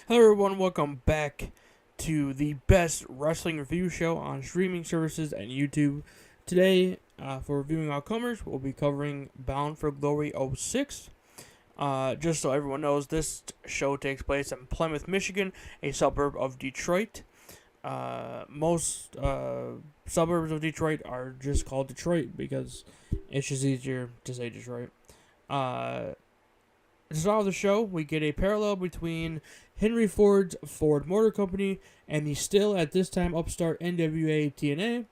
Hello everyone, welcome back to the best wrestling review show on streaming services and YouTube. Today, for reviewing Outcomers, we'll be covering Bound for Glory '06. Just so everyone knows, this show takes place in Plymouth, Michigan, a suburb of Detroit. Most suburbs of Detroit are just called Detroit because it's just easier to say Detroit. To start off the show, we get a parallel between Henry Ford's Ford Motor Company and the still at this time upstart NWA TNA.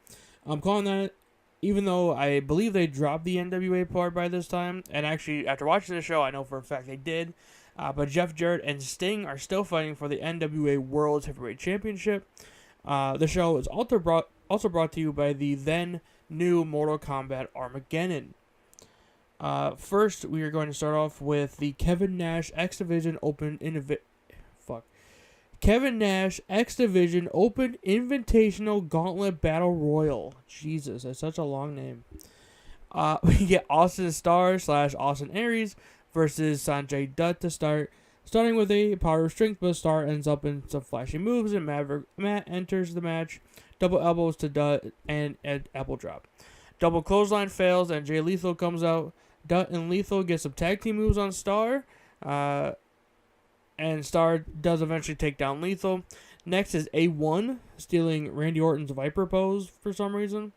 I'm calling that, even though I believe they dropped the NWA part by this time, and actually after watching the show I know for a fact they did, but Jeff Jarrett and Sting are still fighting for the NWA World Heavyweight Championship. The show is also brought to you by the then new Mortal Kombat Armageddon. First, we are going to start off with the Kevin Nash X Division Open Kevin Nash X Division Open Invitational Gauntlet Battle Royal. Jesus, that's such a long name. We get Austin Starr / Austin Aries versus Sanjay Dutt to start. Starting with a power of strength, but Starr ends up in some flashy moves, and Matt enters the match. Double elbows to Dutt and an apple drop. Double clothesline fails, and Jay Lethal comes out. Dutt and Lethal get some tag team moves on Starr. And Starr does eventually take down Lethal. Next is A1, stealing Randy Orton's Viper pose for some reason.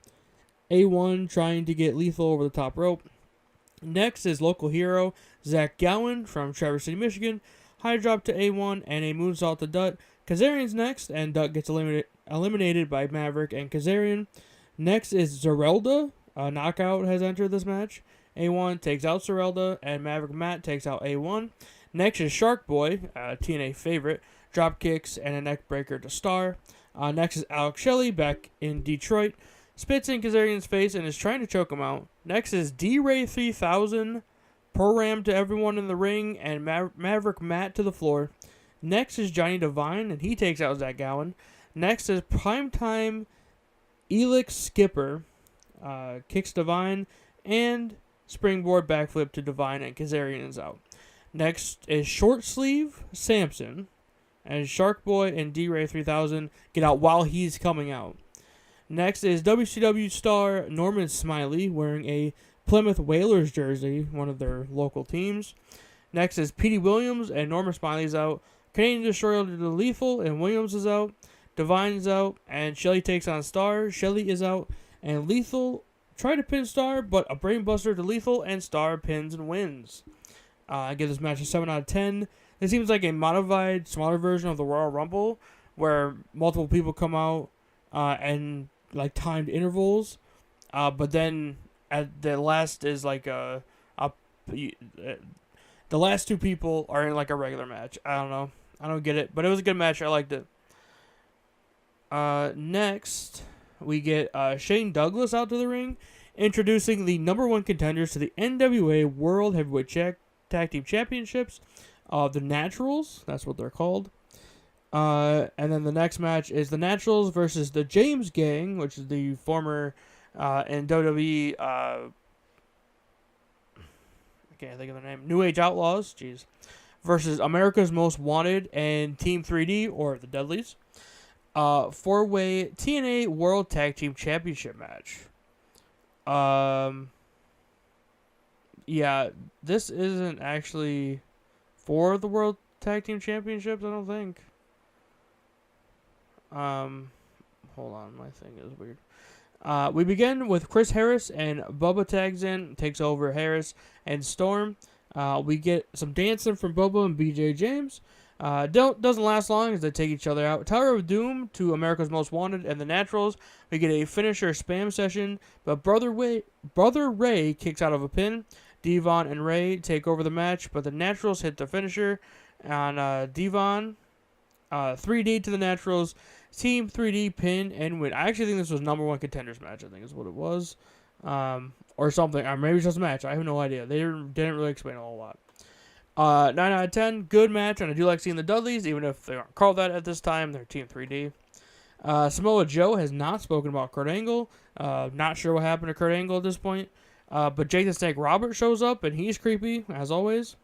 A1 trying to get Lethal over the top rope. Next is local hero Zach Gowen from Traverse City, Michigan. High drop to A1 and a moonsault to Dutt. Kazarian's next, and Dutt gets eliminated by Maverick and Kazarian. Next is Zerelda. A knockout has entered this match. A1 takes out Zerelda, and Maverick Matt takes out A1. Next is Shark Boy, TNA favorite, drop kicks and a neck breaker to Starr. Next is Alex Shelley back in Detroit, spits in Kazarian's face and is trying to choke him out. Next is D-Ray 3000, program to everyone in the ring and Maverick Matt to the floor. Next is Johnny Devine and he takes out Zach Gowen. Next is Primetime Elix Skipper, kicks Devine and springboard backflip to Devine and Kazarian is out. Next is Short Sleeve Samson, and Shark Boy and D-Ray 3000 get out while he's coming out. Next is WCW star Norman Smiley wearing a Plymouth Whalers jersey, one of their local teams. Next is Petey Williams and Norman Smiley's out. Canadian Destroyer to Lethal and Williams is out. Divine's out and Shelley takes on Starr. Shelley is out and Lethal tried to pin Starr, but a brainbuster to Lethal and Starr pins and wins. I give this match a 7 out of 10. It seems like a modified, smaller version of the Royal Rumble, where multiple people come out and like timed intervals, but then at the last is like the last two people are in like a regular match. I don't know, I don't get it, but it was a good match. I liked it. Next, we get Shane Douglas out to the ring, introducing the number one contenders to the NWA World Heavyweight Tag Team Championships, the Naturals, that's what they're called. And then the next match is the Naturals versus the James Gang, which is the former in WWE, I can't think of their name, New Age Outlaws, versus America's Most Wanted and Team 3D, or the Dudleys. Four-way TNA World Tag Team Championship match. Yeah, this isn't actually for the World Tag Team Championships, I don't think. Hold on, my thing is weird. We begin with Chris Harris and Bubba tags in, takes over Harris and Storm. We get some dancing from Bubba and BJ James. Doesn't last long as they take each other out. Tower of Doom to America's Most Wanted and the Naturals. We get a finisher spam session, but Brother Ray kicks out of a pin. Devon and Ray take over the match, but the Naturals hit the finisher on Devon. 3D to the Naturals. Team 3D pin and win. I actually think this was number one contenders match, I think is what it was. Or something. Or maybe it's just a match. I have no idea. They didn't really explain a whole lot. 9 out of 10. Good match, and I do like seeing the Dudleys, even if they aren't called that at this time. They're Team 3D. Samoa Joe has not spoken about Kurt Angle. Not sure what happened to Kurt Angle at this point. But Jake the Snake Roberts shows up, and he's creepy, as always.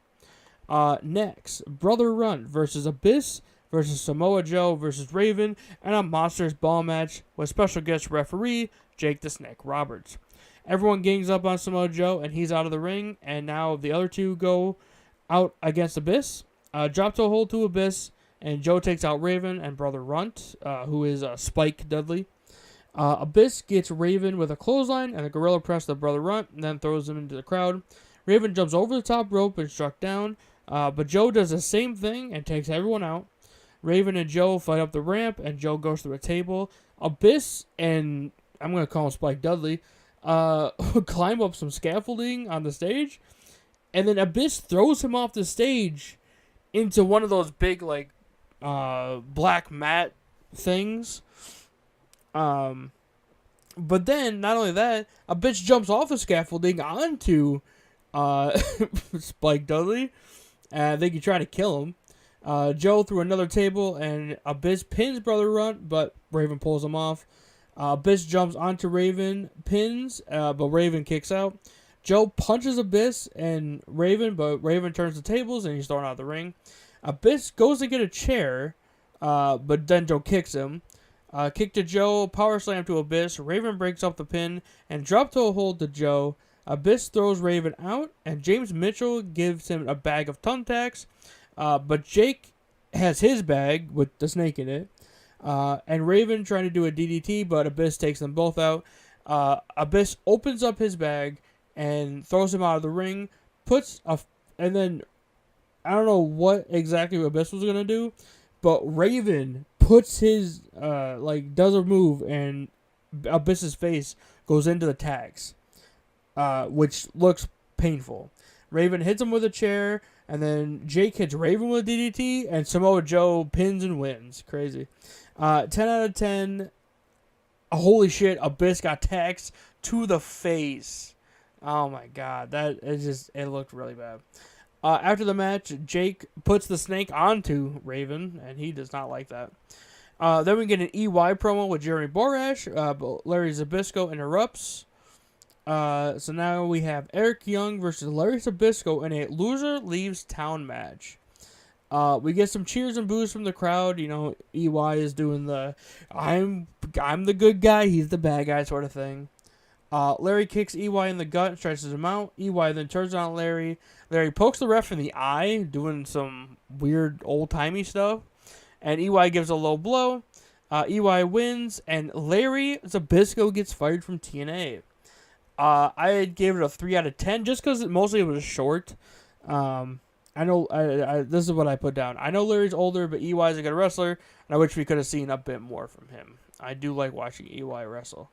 Next, Brother Run versus Abyss versus Samoa Joe versus Raven, and a Monsters Ball match with special guest referee Jake the Snake Roberts. Everyone gangs up on Samoa Joe, and he's out of the ring, and now the other two go out against Abyss. Drop toe hold to Abyss, and Joe takes out Raven and Brother Runt, who is Spike Dudley. Abyss gets Raven with a clothesline and a gorilla press to Brother Runt, and then throws him into the crowd. Raven jumps over the top rope and struck down, but Joe does the same thing and takes everyone out. Raven and Joe fight up the ramp, and Joe goes through a table. Abyss and, I'm going to call him Spike Dudley, climb up some scaffolding on the stage, and then Abyss throws him off the stage into one of those big, like, black mat things. But then, not only that, Abyss jumps off the scaffolding onto Spike Dudley. I think he tried to kill him. Joe threw another table, and Abyss pins Brother Runt, but Raven pulls him off. Abyss jumps onto Raven, pins, but Raven kicks out. Joe punches Abyss and Raven, but Raven turns the tables, and he's thrown out of the ring. Abyss goes to get a chair, but then Joe kicks him. Kick to Joe, power slam to Abyss. Raven breaks up the pin, and drop toe hold to Joe. Abyss throws Raven out, and James Mitchell gives him a bag of thumbtacks. But Jake has his bag with the snake in it. And Raven trying to do a DDT, but Abyss takes them both out. Abyss opens up his bag and throws him out of the ring. And then, I don't know what exactly Abyss was going to do, but Raven puts his, does a move, and Abyss's face goes into the tags, which looks painful. Raven hits him with a chair, and then Jake hits Raven with a DDT, and Samoa Joe pins and wins. Crazy. 10 out of 10. Holy shit, Abyss got taxed to the face. Oh my god, it looked really bad. After the match, Jake puts the snake onto Raven, and he does not like that. Then we get an EY promo with Jeremy Borash, but Larry Zbyszko interrupts. So now we have Eric Young versus Larry Zbyszko in a loser leaves town match. We get some cheers and boos from the crowd. You know, EY is doing the I'm the good guy, he's the bad guy sort of thing. Larry kicks EY in the gut and stretches him out. EY then turns on Larry. Larry pokes the ref in the eye, doing some weird old-timey stuff. And EY gives a low blow. EY wins, and Larry Zbyszko gets fired from TNA. I gave it a 3 out of 10 just because mostly it was short. I know this is what I put down. I know Larry's older, but EY is a good wrestler, and I wish we could have seen a bit more from him. I do like watching EY wrestle.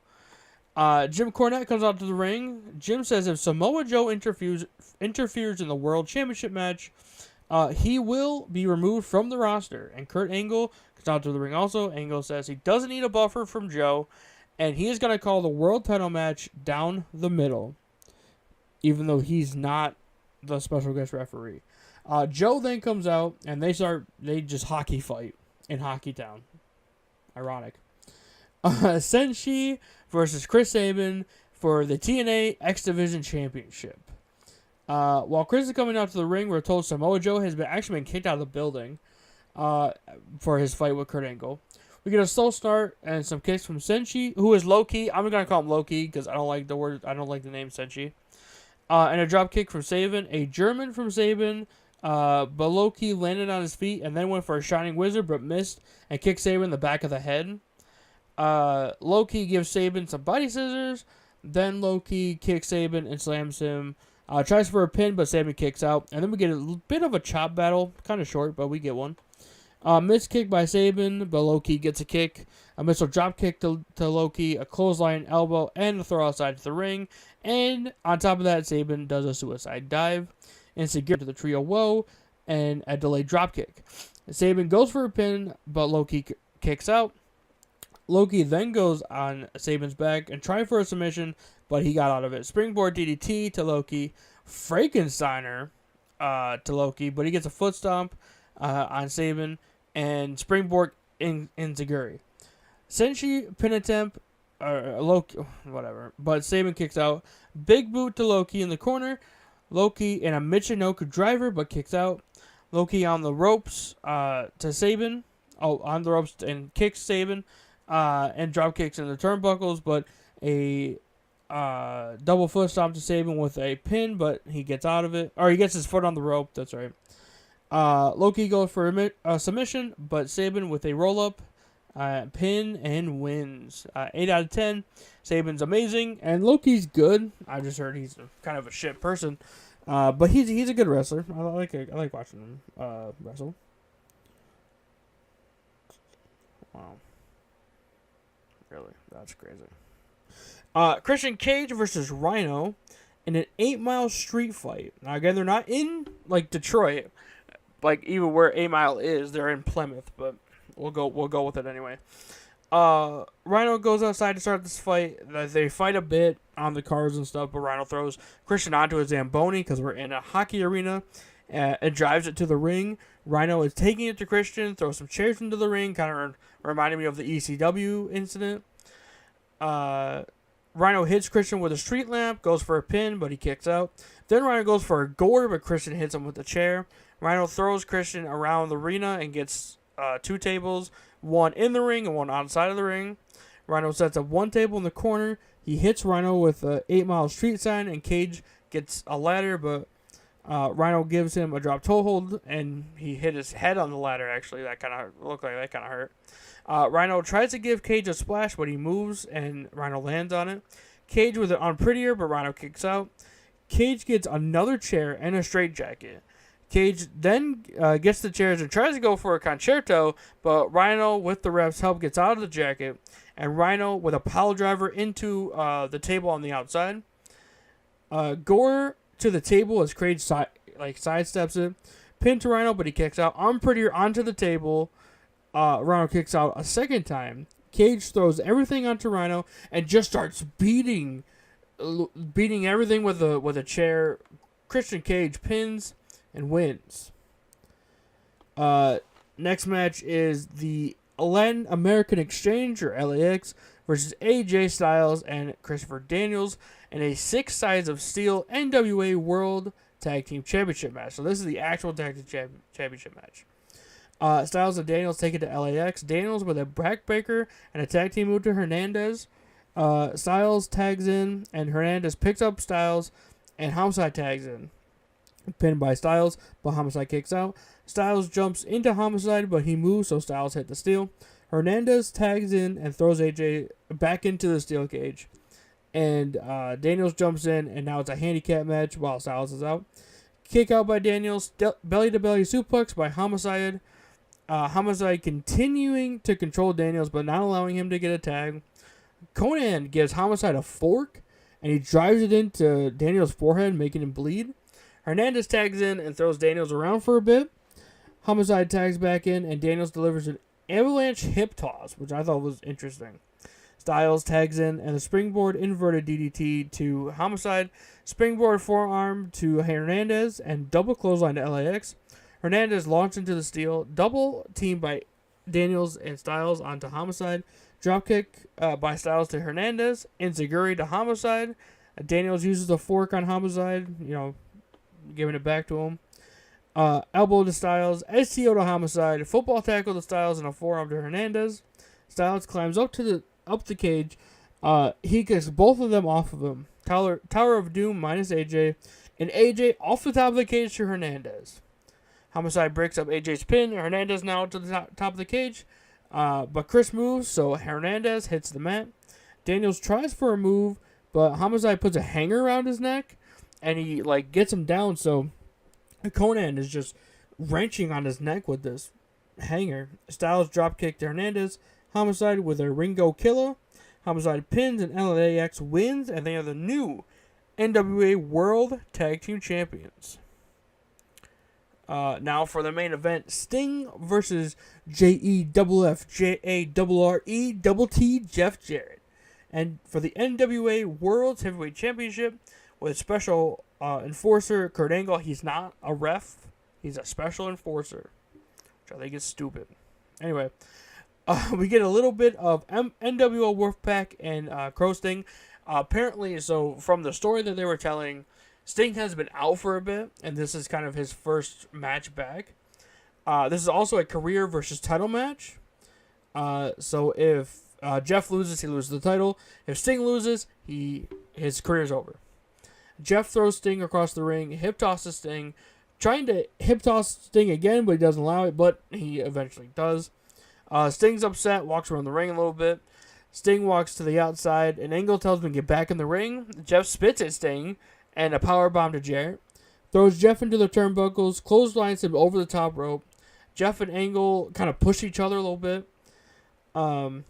Jim Cornette comes out to the ring. Jim says if Samoa Joe interferes in the World Championship match, he will be removed from the roster. And Kurt Angle comes out to the ring also. Angle says he doesn't need a buffer from Joe, and he is going to call the world title match down the middle, even though he's not the special guest referee. Joe then comes out, and they just hockey fight in Hockey Town. Ironic. Senshi versus Chris Sabin for the TNA X Division Championship. While Chris is coming out to the ring, we're told Samoa Joe has actually been kicked out of the building for his fight with Kurt Angle. We get a slow start and some kicks from Senshi, who is low-key. I'm going to call him low-key because I don't like the name Senshi. And a drop kick from Sabin, a German from Sabin, but low-key landed on his feet and then went for a Shining Wizard but missed and kicked Sabin in the back of the head. Low-key gives Sabin some body scissors, then low-key kicks Sabin and slams him. Tries for a pin, but Sabin kicks out. And then we get a bit of a chop battle. Kind of short, but we get one. Missed kick by Sabin, but Low-Key gets a kick. A missile drop kick to Low-Key, a clothesline elbow, and a throw outside to the ring. And on top of that, Sabin does a suicide dive. And secure to the trio woe, and a delayed drop kick. Sabin goes for a pin, but Low-Key kicks out. Low-Key then goes on Sabin's back and tried for a submission, but he got out of it. Springboard DDT to Low-Key. Frankensteiner to Low-Key, but he gets a foot stomp on Sabin. And springboard in Zaguri. Senshi pin attempt, Low-Key, whatever. But Sabin kicks out. Big boot to Low-Key in the corner. Low-Key in a Michinoku driver, but kicks out. Low-Key on the ropes to Sabin. on the ropes and kicks Sabin, and drop kicks into turnbuckles, but a double foot stomp to Sabin with a pin, but he gets out of it, or he gets his foot on the rope. That's right. Loki goes for a submission, but Sabin with a roll up, pin, and wins. 8 out of 10. Sabin's amazing, and Loki's good. I just heard he's kind of a shit person, but he's a good wrestler. I like watching him wrestle. Wow, really, that's crazy. Christian Cage versus Rhino in an 8-mile street fight. Now again, they're not in like Detroit, like even where 8 Mile is. They're in Plymouth, but we'll go with it anyway. Rhino goes outside to start this fight. They fight a bit on the cars and stuff, but Rhino throws Christian onto a Zamboni because we're in a hockey arena, and drives it to the ring. Rhino is taking it to Christian, throws some chairs into the ring, kind of reminding me of the ECW incident. Rhino hits Christian with a street lamp, goes for a pin, but he kicks out. Then Rhino goes for a gore, but Christian hits him with a chair. Rhino throws Christian around the arena and gets 2 tables, one in the ring and one outside of the ring. Rhino sets up 1 table in the corner. He hits Rhino with a 8 Mile street sign, and Cage gets a ladder, but Rhino gives him a drop toe hold, and he hit his head on the ladder, actually. That kind of looked like that kind of hurt. Rhino tries to give Cage a splash, but he moves, and Rhino lands on it. Cage with it on prettier, but Rhino kicks out. Cage gets another chair and a straitjacket. Cage then gets the chairs and tries to go for a concerto, but Rhino, with the ref's help, gets out of the jacket, and Rhino with a pile driver into the table on the outside. Gore to the table as Cage sidesteps it. Pin to Rhino, but he kicks out. Arm prettier onto the table. Rhino kicks out a second time. Cage throws everything onto Rhino and just starts beating everything with a chair. Christian Cage pins and wins. Next match is the Latin American Exchange, or LAX, versus AJ Styles and Christopher Daniels in a 6 sides of steel NWA World Tag Team Championship match. So this is the actual Tag Team Championship match. Styles and Daniels take it to LAX. Daniels with a backbreaker and a tag team move to Hernandez. Styles tags in, and Hernandez picks up Styles, and Homicide tags in. Pinned by Styles, but Homicide kicks out. Styles jumps into Homicide, but he moves, so Styles hit the steel. Hernandez tags in and throws AJ back into the steel cage. And Daniels jumps in, and now it's a handicap match while Styles is out. Kick out by Daniels, belly-to-belly suplex by Homicide. Homicide continuing to control Daniels, but not allowing him to get a tag. Conan gives Homicide a fork, and he drives it into Daniels' forehead, making him bleed. Hernandez tags in and throws Daniels around for a bit. Homicide tags back in, and Daniels delivers an avalanche hip toss, which I thought was interesting. Styles tags in, and a springboard inverted DDT to Homicide, springboard forearm to Hernandez, and double clothesline to LAX. Hernandez launched into the steel, double team by Daniels and Styles onto Homicide, dropkick by Styles to Hernandez, enziguri to Homicide. Daniels uses a fork on Homicide, giving it back to him. Elbow to Styles, STO to Homicide, football tackle to Styles, and a forearm to Hernandez. Styles climbs up the cage. He kicks both of them off of him. Tower of Doom minus AJ, and AJ off the top of the cage to Hernandez. Homicide breaks up AJ's pin. Hernandez now to the top of the cage. But Chris moves, so Hernandez hits the mat. Daniels tries for a move, but Homicide puts a hanger around his neck, and he gets him down, so Conan is just wrenching on his neck with this hanger. Styles dropkick to Hernandez. Homicide with a Ringo Killer. Homicide pins, and LAX wins, and they are the new NWA World Tag Team Champions. Now for the main event, Sting versus JEFFJARRE Jeff Jarrett. And for the NWA World Heavyweight Championship with special enforcer Kurt Angle. He's not a ref. He's a special enforcer, which I think is stupid. Anyway, we get a little bit of NWO Wolfpack and Crow Sting. Apparently, so from the story that they were telling, Sting has been out for a bit, and this is kind of his first match back. This is also a career versus title match. So if Jeff loses, he loses the title. If Sting loses, his career's over. Jeff throws Sting across the ring, hip tosses Sting, trying to hip toss Sting again, but he doesn't allow it, but he eventually does. Sting's upset, walks around the ring a little bit. Sting walks to the outside, and Angle tells him to get back in the ring. Jeff spits at Sting, and a powerbomb to Jarrett. Throws Jeff into the turnbuckles, clotheslines him over the top rope. Jeff and Angle kind of push each other a little bit. And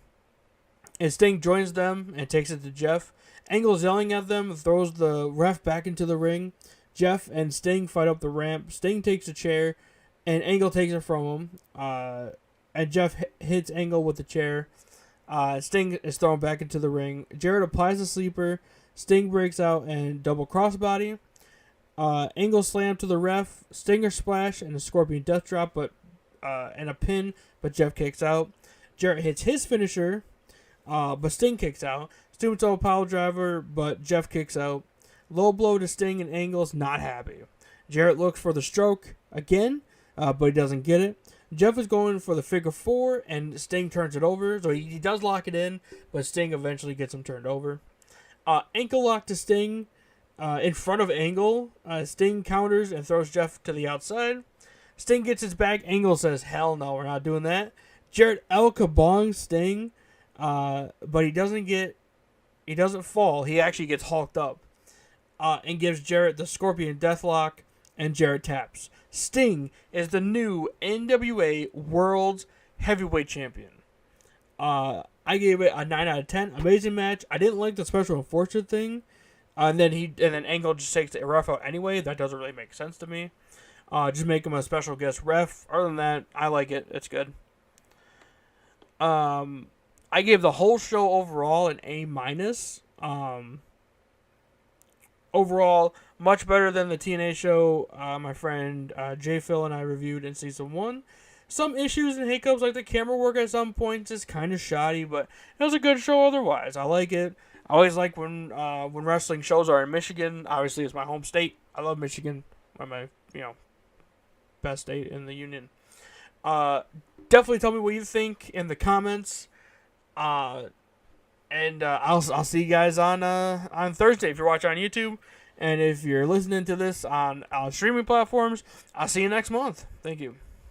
Sting joins them and takes it to Jeff. Angle's yelling at them, throws the ref back into the ring. Jeff and Sting fight up the ramp. Sting takes a chair, and Angle takes it from him. And Jeff hits Angle with the chair. Sting is thrown back into the ring. Jarrett applies a sleeper. Sting breaks out and double crossbody. Angle slam to the ref. Stinger splash and a Scorpion Death Drop, and a pin, but Jeff kicks out. Jarrett hits his finisher, but Sting kicks out. Tombstone Pile Driver, but Jeff kicks out. Low blow to Sting, and Angle's not happy. Jarrett looks for the stroke again, but he doesn't get it. Jeff is going for the figure four, and Sting turns it over. So he does lock it in, but Sting eventually gets him turned over. Ankle lock to Sting in front of Angle. Sting counters and throws Jeff to the outside. Sting gets his back. Angle says, hell no, we're not doing that. Jarrett El Kabong Sting, but he doesn't fall. He actually gets hulked up and gives Jarrett the Scorpion Deathlock, and Jarrett taps. Sting is the new NWA World Heavyweight Champion. I gave it a 9 out of 10. Amazing match. I didn't like the special enforcer thing. And then Angle just takes the ref out anyway. That doesn't really make sense to me. Just make him a special guest ref. Other than that, I like it. It's good. I gave the whole show overall an A-. Overall, much better than the TNA show my friend J. Phil and I reviewed in Season 1. Some issues and hiccups, like the camera work at some points is kind of shoddy, but it was a good show otherwise. I like it. I always like when wrestling shows are in Michigan. Obviously, it's my home state. I love Michigan. One of my, best state in the union. Definitely tell me what you think in the comments. And I'll see you guys on Thursday if you're watching on YouTube. And if you're listening to this on streaming platforms, I'll see you next month. Thank you.